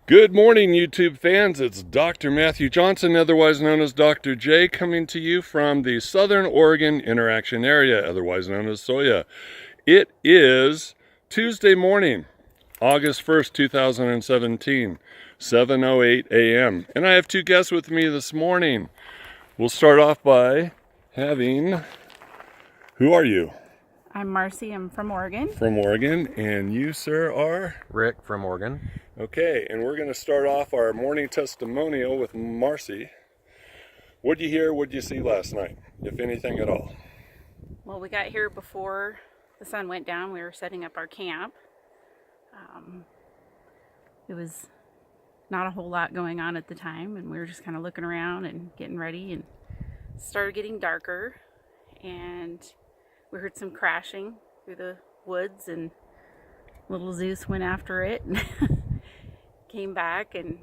Good morning, YouTube fans. It's Dr. Matthew Johnson, otherwise known as Dr. J, coming to you from the Southern Oregon Interaction Area, otherwise known as SOIA. It is Tuesday morning, August 1st, 2017, 7:08 a.m. And I have two guests with me this morning. We'll start off by having, who are you? I'm Marcy. I'm from Oregon. From Oregon. And you, sir, are? Rick from Oregon. Okay, and we're going to start off our morning testimonial with Marcy. What did you hear? What did you see last night, if anything at all? Well, we got here before the sun went down. We were setting up our camp. It was not a whole lot going on at the time, and we were just kind of looking around and getting ready, and it started getting darker, and we heard some crashing through the woods, and little Zeus went after it and came back, and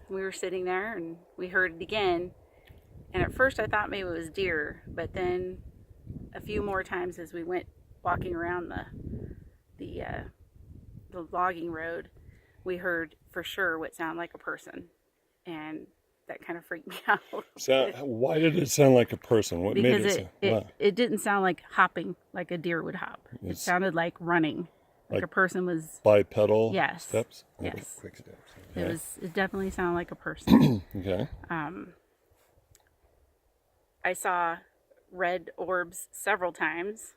we were sitting there and we heard it again. And at first I thought maybe it was deer, but then a few more times as we went walking around the logging road, we heard for sure what sounded like a person, and that kind of freaked me out. So, why did it sound like a person? What made Because it it didn't sound like hopping like a deer would hop. It sounded like running, like a person was bipedal Yes. steps? Yes. Quick steps. Okay. It definitely sounded like a person. Okay. I saw red orbs several times,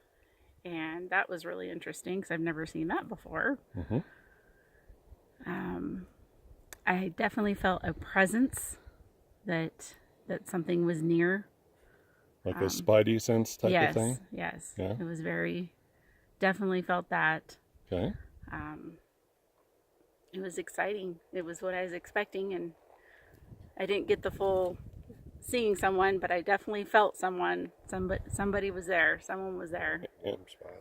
and that was really interesting because I've never seen that before. Mm-hmm. I definitely felt a presence that something was near. Like a spidey sense type of thing? Yes. Yeah. It was definitely felt that. Okay. It was exciting. It was what I was expecting, and I didn't get the full seeing someone, but I definitely felt someone. Somebody was there. Someone was there.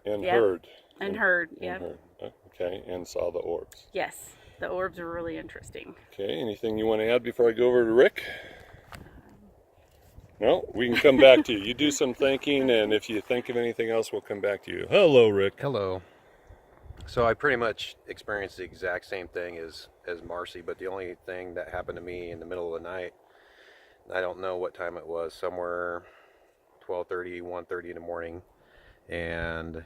And Yep. heard. And heard. And Yep. heard. Okay, and saw the orbs. Yes. The orbs were really interesting. Okay, anything you want to add before I go over to Rick? No, we can come back to you. You do some thinking, and if you think of anything else, we'll come back to you. Hello, Rick. Hello. So I pretty much experienced the exact same thing as Marcy, but the only thing that happened to me in the middle of the night, I don't know what time it was, somewhere 12:30, 1:30 in the morning, and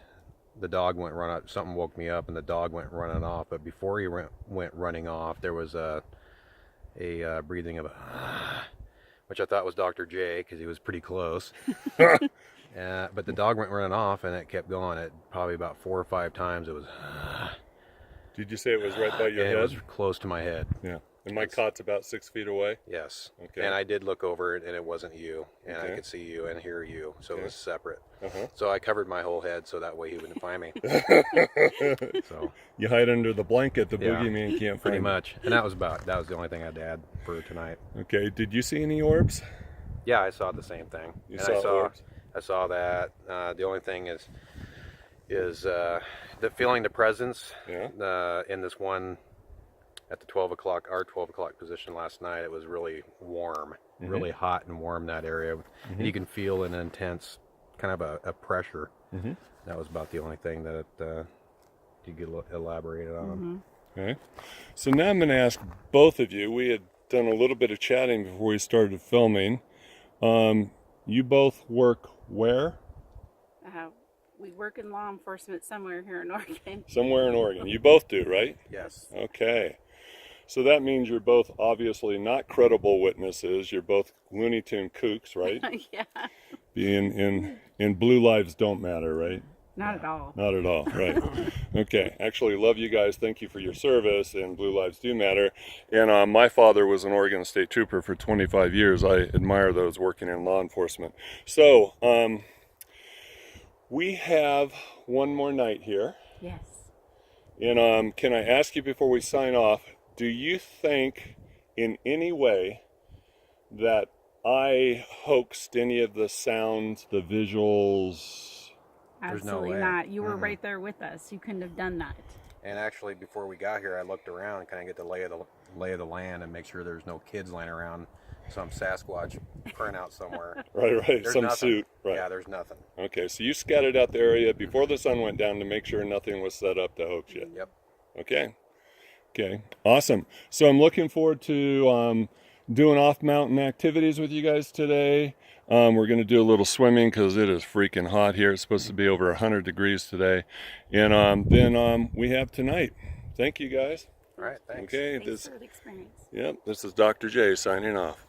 the dog went something woke me up, and the dog went running off. But before he went running off, there was a breathing of which I thought was Dr. J because he was pretty close. But the dog went running off, and it kept going. It probably about 4 or 5 times. It was. Did you say it was right by your head? It was close to my head. Yeah. And my cot's about 6 feet away? Yes. Okay. And I did look over it, and it wasn't you. And Okay. I could see you and hear you. So Okay. it was separate. Uh-huh. So I covered my whole head so that way he wouldn't find me. So You hide under the blanket, the Yeah. boogeyman can't find pretty you. much. And that was the only thing I had to add for tonight. Okay, did you see any orbs? Yeah, I saw the same thing. You And saw orbs? I saw that. The only thing is the feeling the presence. Yeah. In this one at the 12 o'clock position last night. It was really warm, really hot and warm, that area. And you can feel an intense kind of a pressure. That was about the only thing that you could elaborate on. Okay. So now I'm going to ask both of you. We had done a little bit of chatting before we started filming. You both work where? We work in law enforcement somewhere here in Oregon. Somewhere in Oregon. You both do, right? Yes. Okay. So that means you're both obviously not credible witnesses. You're both Looney Tune kooks, right? Yeah. Being in Blue Lives Don't Matter, right? Not at all. Not at all, right. Okay, actually love you guys. Thank you for your service, and Blue Lives Do Matter. And my father was an Oregon State Trooper for 25 years. I admire those working in law enforcement. So, we have one more night here. Yes. And can I ask you before we sign off, do you think in any way that I hoaxed any of the sounds, the visuals? There's no Absolutely way. not. You were right there with us. You couldn't have done that. And actually, before we got here, I looked around and kind of get the lay of the land and make sure there's no kids laying around, some Sasquatch printout somewhere. Right, There's some nothing. suit. Right. Yeah, there's nothing. Okay, so you scattered out the area before the sun went down to make sure nothing was set up to hoax you. Yep. Okay. Okay, awesome. So I'm looking forward to doing off-mountain activities with you guys today. We're going to do a little swimming because it is freaking hot here. It's supposed to be over 100 degrees today. And then we have tonight. Thank you, guys. All right, thanks. Okay, Thanks for the experience. Yep, this is Dr. J signing off.